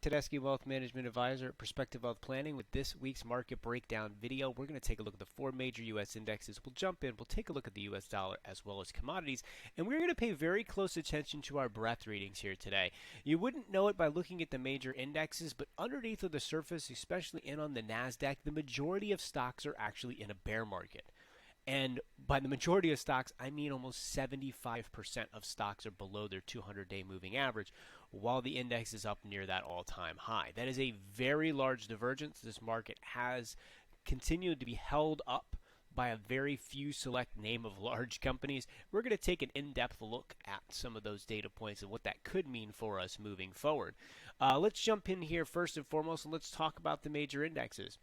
Tedeschi, Wealth Management Advisor at Perspective Wealth Planning. With this week's market breakdown video, we're going to take a look at the four major U.S. indexes. We'll jump in, we'll take a look at the U.S. dollar as well as commodities, and we're going to pay very close attention to our breadth readings here today. You wouldn't know it by looking at the major indexes, but underneath of the surface, especially in on the Nasdaq, the majority of stocks are actually in a bear market. And by the majority of stocks, I mean almost 75% of stocks are below their 200-day moving average, while the index is up near that all-time high. That is a very large divergence. This market has continued to be held up by a very few select name of large companies. We're going to take an in-depth look at some of those data points and what that could mean for us moving forward. Let's jump in here first and foremost, and let's talk about the major indexes.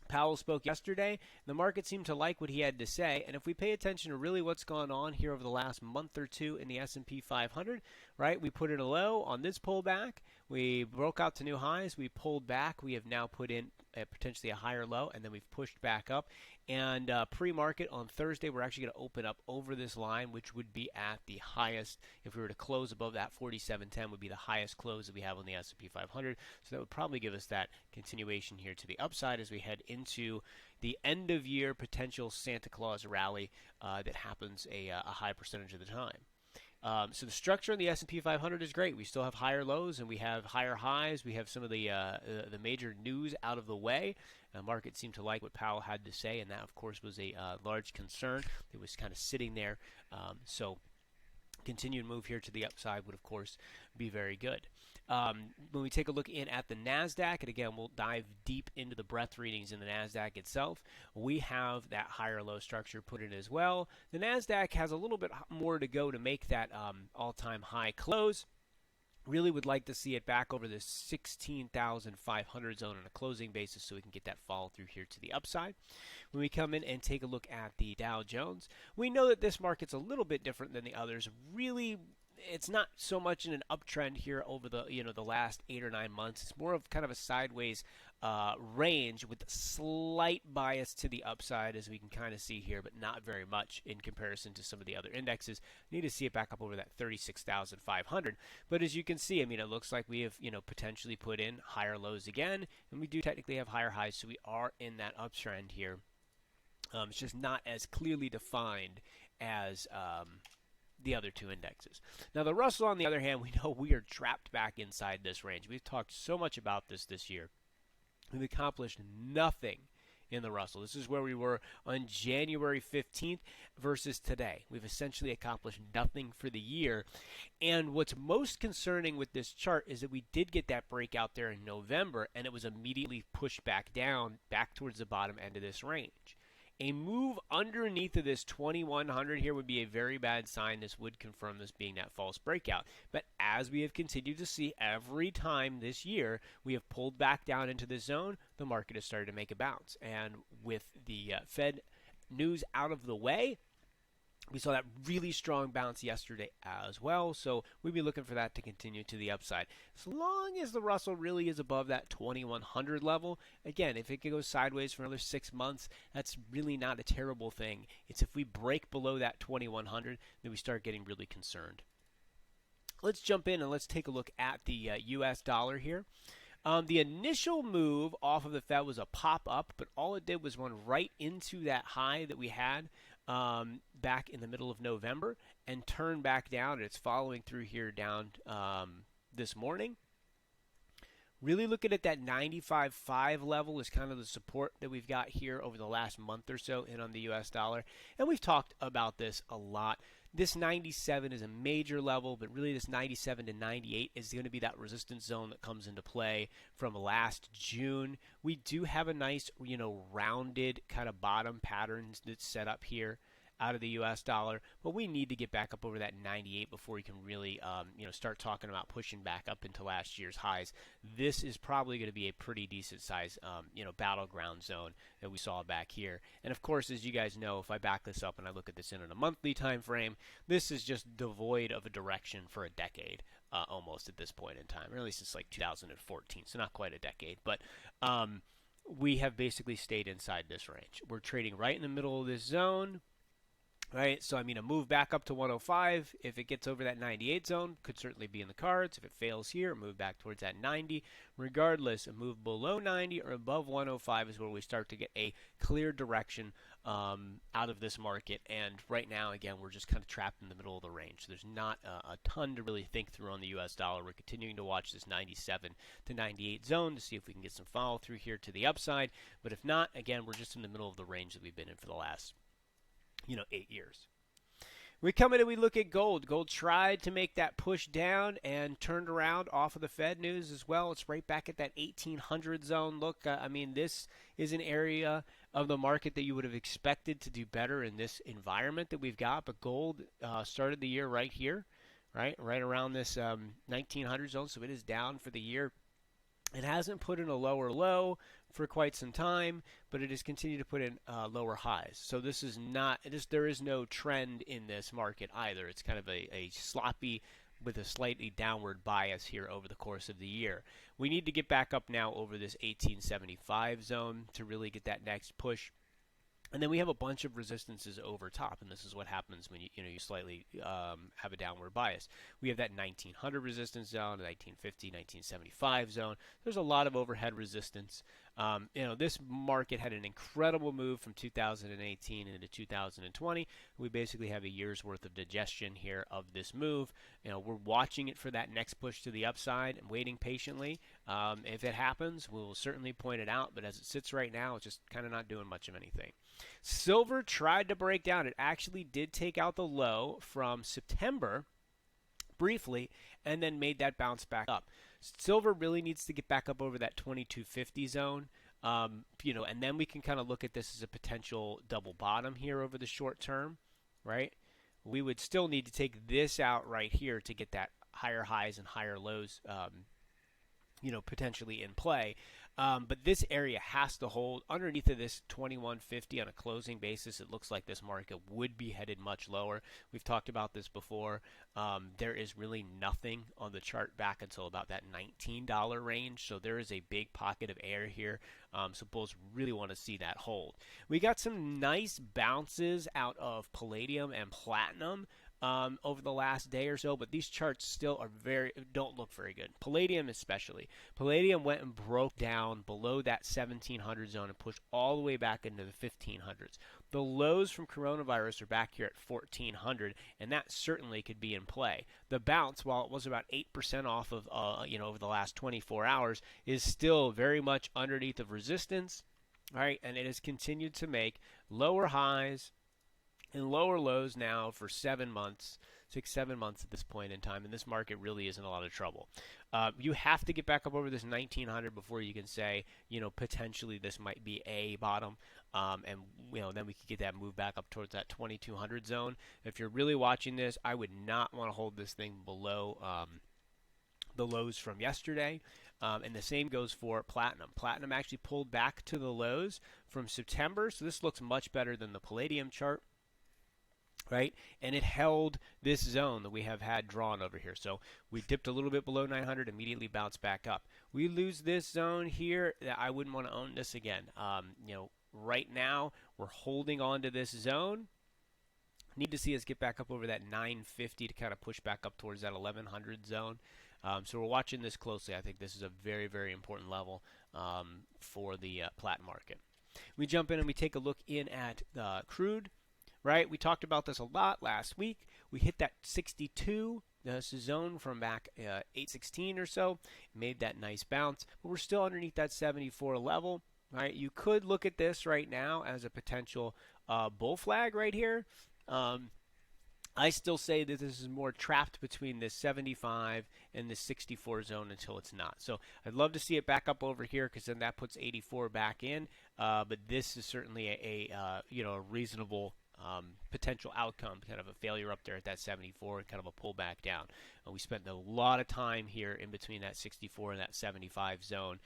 Powell spoke yesterday. The market seemed to like what he had to say, and if we pay attention to really what's gone on here over the last month or two in the S&P 500, right, we put in a low on this pullback. We broke out to new highs. We pulled back. We have now put in potentially a higher low, and then we've pushed back up. And pre-market on Thursday, we're actually going to open up over this line, which would be at the highest. If we were to close above that 47.10, would be the highest close that we have on the S&P 500. So that would probably give us that continuation here to the upside as we head into the end of year potential Santa Claus rally that happens a high percentage of the time. So the structure in the S&P 500 is great. We still have higher lows and we have higher highs. We have some of the major news out of the way. The market seemed to like what Powell had to say, and that, of course, was a large concern. It was kind of sitting there. So continued move here to the upside would, of course, be very good. When we take a look in at the Nasdaq, and again, we'll dive deep into the breadth readings in the Nasdaq itself, we have that higher low structure put in as well. The Nasdaq has a little bit more to go to make that all-time high close. Really would like to see it back over the 16,500 zone on a closing basis so we can get that follow through here to the upside. When we come in and take a look at the Dow Jones, we know that this market's a little bit different than the others. Really, it's not so much in an uptrend here over the the last 8 or 9 months. It's more of kind of a sideways range with a slight bias to the upside, as we can kind of see here, but not very much in comparison to some of the other indexes. Need to see it back up over that 36,500. But as you can see, I mean, it looks like we have potentially put in higher lows again, and we do technically have higher highs, so we are in that uptrend here. It's just not as clearly defined as the other two indexes. Now, the Russell, on the other hand, we know we are trapped back inside this range. We've talked so much about this year. We've accomplished nothing in the Russell. This is where we were on January 15th versus today. We've essentially accomplished nothing for the year. And what's most concerning with this chart is that we did get that breakout there in November, and it was immediately pushed back down, back towards the bottom end of this range. A move underneath of this 2100 here would be a very bad sign. This would confirm this being that false breakout. But as we have continued to see every time this year, we have pulled back down into this zone, the market has started to make a bounce. And with the Fed news out of the way, we saw that really strong bounce yesterday as well, so we'd be looking for that to continue to the upside. As long as the Russell really is above that 2100 level, again, if it could go sideways for another 6 months, that's really not a terrible thing. It's if we break below that 2100, then we start getting really concerned. Let's jump in and let's take a look at the U.S. dollar here. The initial move off of the Fed was a pop-up, but all it did was run right into that high that we had back in the middle of November and turn back down. It's following through here down this morning. Really looking at that 95.5 level is kind of the support that we've got here over the last month or so in on the U.S. dollar. And we've talked about this a lot. This 97 is a major level, but really this 97 to 98 is going to be that resistance zone that comes into play from last June. We do have a nice, rounded kind of bottom pattern that's set up here out of the U.S. dollar, but we need to get back up over that 98 before we can really, start talking about pushing back up into last year's highs. This is probably going to be a pretty decent size, battleground zone that we saw back here. And of course, as you guys know, if I back this up and I look at this in a monthly time frame, this is just devoid of a direction for a decade, almost at this point in time, or at least it's like 2014, so not quite a decade, but we have basically stayed inside this range. We're trading right in the middle of this zone. Right, so I mean, a move back up to 105, if it gets over that 98 zone, could certainly be in the cards. If it fails here, move back towards that 90. Regardless, a move below 90 or above 105 is where we start to get a clear direction out of this market. And right now, again, we're just kind of trapped in the middle of the range. There's not a ton to really think through on the U.S. dollar. We're continuing to watch this 97 to 98 zone to see if we can get some follow through here to the upside. But if not, again, we're just in the middle of the range that we've been in for the last 8 years. We come in and we look at gold. Gold tried to make that push down and turned around off of the Fed news as well. It's right back at that 1800 zone. Look, I mean, this is an area of the market that you would have expected to do better in this environment that we've got. But gold started the year right here, right around this 1900 zone. So it is down for the year. It hasn't put in a lower low for quite some time, but it has continued to put in lower highs. So this is not, there is no trend in this market either. It's kind of a sloppy with a slightly downward bias here over the course of the year. We need to get back up now over this 1875 zone to really get that next push. And then we have a bunch of resistances over top, and this is what happens when you slightly have a downward bias. We have that 1900 resistance zone, the 1950, 1975 zone. There's a lot of overhead resistance. This market had an incredible move from 2018 into 2020. We basically have a year's worth of digestion here of this move. We're watching it for that next push to the upside and waiting patiently. If it happens, we will certainly point it out, but as it sits right now, it's just kind of not doing much of anything. Silver tried to break down. It actually did take out the low from September briefly and then made that bounce back up. Silver really needs to get back up over that 2250 zone. And then we can kind of look at this as a potential double bottom here over the short term, right? We would still need to take this out right here to get that higher highs and higher lows, potentially in play. But this area has to hold underneath of this 2150 on a closing basis. It looks like this market would be headed much lower. We've talked about this before. There is really nothing on the chart back until about that $19 range. So there is a big pocket of air here. So bulls really want to see that hold. We got some nice bounces out of palladium and platinum over the last day or so, but these charts still don't look very good. Palladium especially. Palladium went and broke down below that 1700 zone and pushed all the way back into the 1500s. The lows from coronavirus are back here at 1400, and that certainly could be in play. The bounce, while it was about 8% off of over the last 24 hours, is still very much underneath of resistance. All right, and it has continued to make lower highs and lower lows now for 7 months, 6-7 months at this point in time, and this market really is in a lot of trouble. You have to get back up over this 1900 before you can say, potentially this might be a bottom, and then we could get that move back up towards that 2200 zone. If you're really watching this, I would not want to hold this thing below the lows from yesterday. And the same goes for platinum. Platinum actually pulled back to the lows from September, so this looks much better than the palladium chart. Right, and it held this zone that we have had drawn over here. So we dipped a little bit below 900, immediately bounced back up. We lose this zone here. I wouldn't want to own this again. Right now we're holding on to this zone. Need to see us get back up over that 950 to kind of push back up towards that 1100 zone. So we're watching this closely. I think this is a very, very important level for the platinum market. We jump in and we take a look in at crude. Right, we talked about this a lot last week. We hit that 62 zone from back 816 or so, made that nice bounce, but we're still underneath that 74 level. Right, you could look at this right now as a potential bull flag right here. I still say that this is more trapped between this 75 and the 64 zone until it's not. So I'd love to see it back up over here because then that puts 84 back in. But this is certainly a reasonable potential outcome, kind of a failure up there at that 74 and kind of a pullback down. We spent a lot of time here in between that 64 and that 75 zone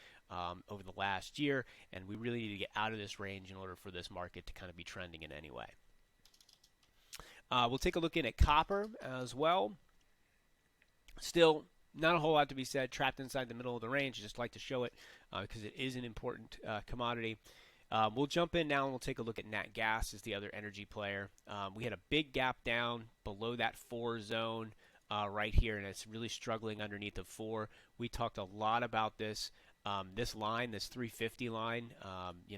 over the last year, and we really need to get out of this range in order for this market to kind of be trending in any way. We'll take a look in at copper as well. Still, not a whole lot to be said. Trapped inside the middle of the range. I just like to show it because it is an important commodity. We'll jump in now and we'll take a look at Nat Gas as the other energy player. We had a big gap down below that 4 zone right here, and it's really struggling underneath the 4. We talked a lot about this. This line, this 350 line,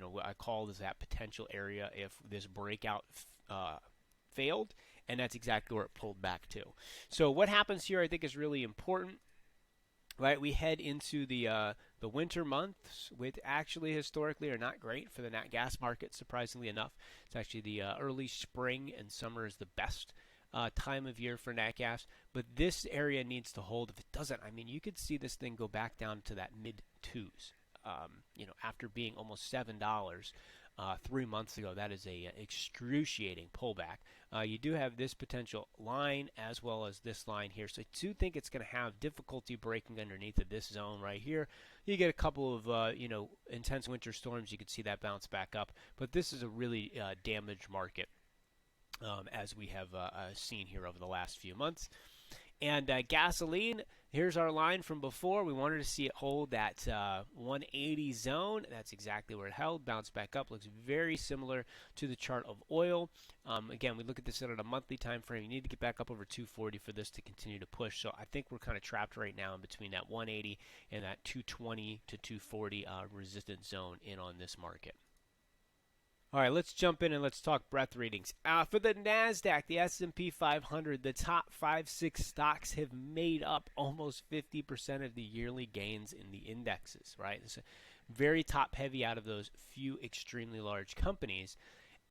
what I call this that potential area if this breakout failed, and that's exactly where it pulled back to. So what happens here I think is really important. Right, we head into the winter months, which actually historically are not great for the nat gas market, surprisingly enough. It's actually the early spring and summer is the best time of year for nat gas. But this area needs to hold. If it doesn't, I mean, you could see this thing go back down to that mid-2s. After being almost $7 3 months ago, that is a excruciating pullback. You do have this potential line as well as this line here, so I do think it's going to have difficulty breaking underneath of this zone right here. You get a couple of intense winter storms, you could see that bounce back up, but this is a really damaged market as we have seen here over the last few months. And gasoline, here's our line from before. We wanted to see it hold that 180 zone. That's exactly where it held. Bounced back up. Looks very similar to the chart of oil. Again, we look at this on a monthly time frame. You need to get back up over 240 for this to continue to push. So I think we're kind of trapped right now in between that 180 and that 220 to 240 resistance zone in on this market. All right, let's jump in and let's talk breadth readings. For the Nasdaq, the S&P 500, the top 5-6 stocks have made up almost 50% of the yearly gains in the indexes, right? It's very top heavy out of those few extremely large companies.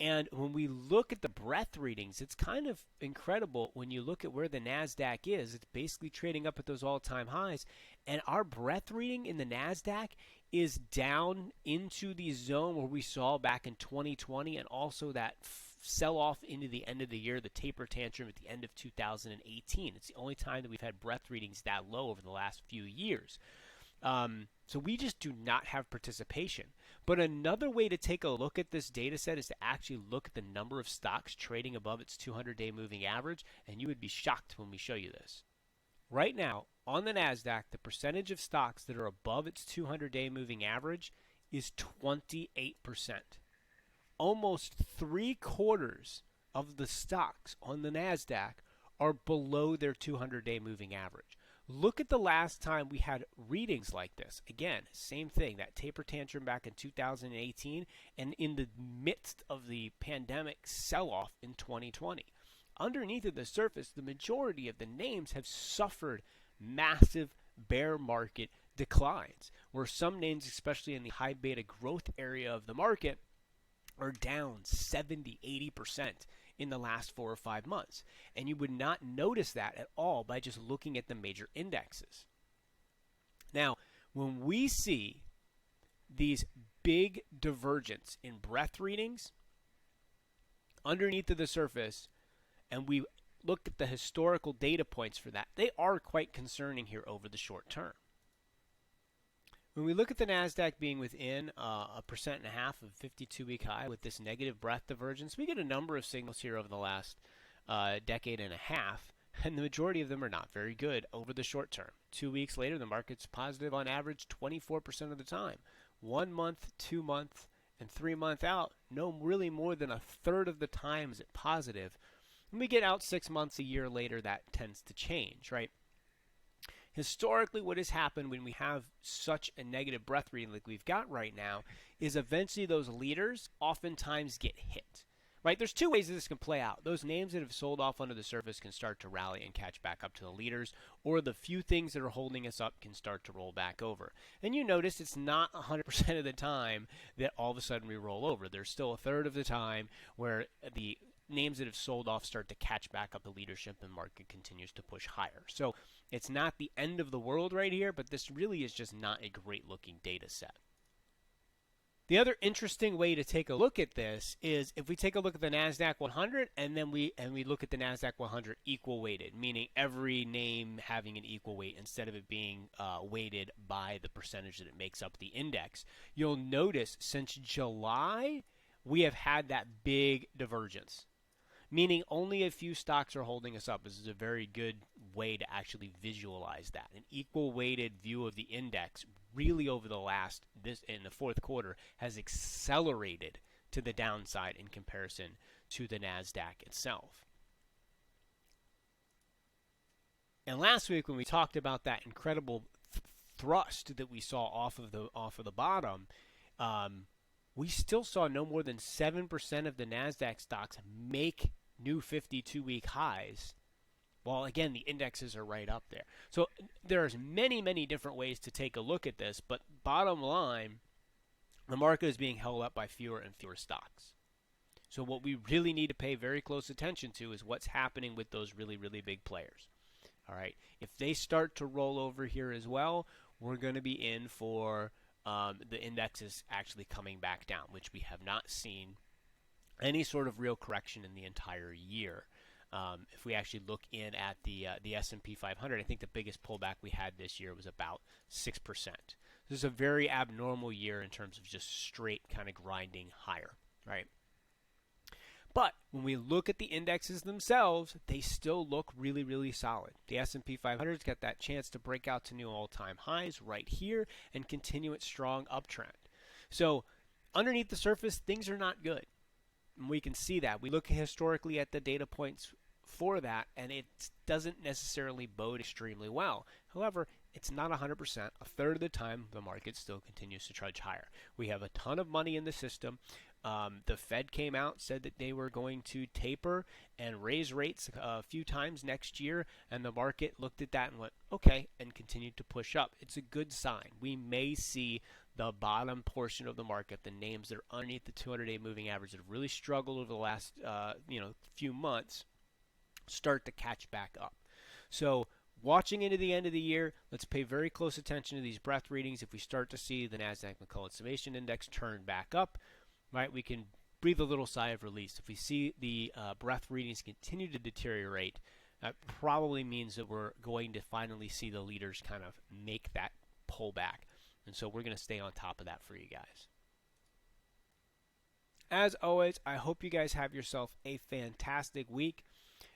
And when we look at the breadth readings, it's kind of incredible when you look at where the Nasdaq is. It's basically trading up at those all-time highs. And our breadth reading in the Nasdaq is down into the zone where we saw back in 2020, and also that sell-off into the end of the year, the taper tantrum at the end of 2018. It's the only time that we've had breadth readings that low over the last few years. So we just do not have participation. But another way to take a look at this data set is to actually look at the number of stocks trading above its 200-day moving average, and you would be shocked when we show you this. Right now, on the Nasdaq, the percentage of stocks that are above its 200-day moving average is 28%. Almost 3/4 of the stocks on the Nasdaq are below their 200-day moving average. Look at the last time we had readings like this. Again, same thing, that taper tantrum back in 2018 and in the midst of the pandemic sell-off in 2020. Underneath of the surface, the majority of the names have suffered massive bear market declines, where some names, especially in the high beta growth area of the market, are down 70-80% in the last 4 or 5 months. And you would not notice that at all by just looking at the major indexes. Now, when we see these big divergence in breadth readings underneath of the surface, and we look at the historical data points for that, they are quite concerning here over the short term. When we look at the Nasdaq being within 1.5% of 52-week high with this negative breadth divergence, we get a number of signals here over the last decade and a half, and the majority of them are not very good over the short term. 2 weeks later, the market's positive on average 24% of the time. 1 month, 2 month, and 3 month out, no really more than a third of the time is it positive. When we get out 6 months, a year later, that tends to change, right? Historically, what has happened when we have such a negative breadth reading like we've got right now is eventually those leaders oftentimes get hit, right? There's 2 ways that this can play out. Those names that have sold off under the surface can start to rally and catch back up to the leaders, or the few things that are holding us up can start to roll back over. And you notice it's not 100% of the time that all of a sudden we roll over. There's still a third of the time where the names that have sold off start to catch back up the leadership and market continues to push higher. So it's not the end of the world right here, but this really is just not a great looking data set. The other interesting way to take a look at this is if we take a look at the Nasdaq 100 and then we look at the Nasdaq 100 equal weighted, meaning every name having an equal weight instead of it being weighted by the percentage that it makes up the index. You'll notice since July we have had that big divergence, meaning only a few stocks are holding us up. This is a very good way to actually visualize that. An equal weighted view of the index really over the last, this in the fourth quarter, has accelerated to the downside in comparison to the Nasdaq itself. And last week when we talked about that incredible thrust that we saw off of the bottom, we still saw no more than 7% of the Nasdaq stocks make new 52-week highs. While again, the indexes are right up there. So there's many different ways to take a look at this, but bottom line, the market is being held up by fewer and fewer stocks. So what we really need to pay very close attention to is what's happening with those really big players. All right, if they start to roll over here as well, we're going to be in for the indexes actually coming back down, which we have not seen any sort of real correction in the entire year. If we actually look in at the S&P 500, I think the biggest pullback we had this year was about 6%. This is a very abnormal year in terms of just straight kind of grinding higher, right? But when we look at the indexes themselves, they still look really solid. The S&P 500's got that chance to break out to new all-time highs right here and continue its strong uptrend. So underneath the surface, things are not good. And we can see that. We look historically at the data points for that, and it doesn't necessarily bode extremely well. However, it's not 100%. A third of the time, the market still continues to trudge higher. We have a ton of money in the system. The Fed came out, said that they were going to taper and raise rates a few times next year, and the market looked at that and went, okay, and continued to push up. It's a good sign. We may see the bottom portion of the market, the names that are underneath the 200-day moving average that have really struggled over the last few months, start to catch back up. So watching into the end of the year, let's pay very close attention to these breadth readings. If we start to see the Nasdaq-McCullough Summation Index turn back up, right, we can breathe a little sigh of release. If we see the breadth readings continue to deteriorate, that probably means that we're going to finally see the leaders kind of make that pullback. And so we're going to stay on top of that for you guys. As always, I hope you guys have yourself a fantastic week.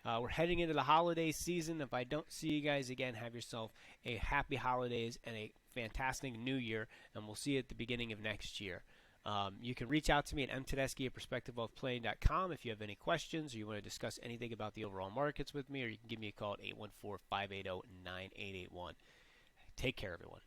We're heading into the holiday season. If I don't see you guys again, have yourself a happy holidays and a fantastic new year, and we'll see you at the beginning of next year. You can reach out to me at mtedeschi@perspectivewealthplanning.com if you have any questions or you want to discuss anything about the overall markets with me, or you can give me a call at 814-580-9881. Take care, everyone.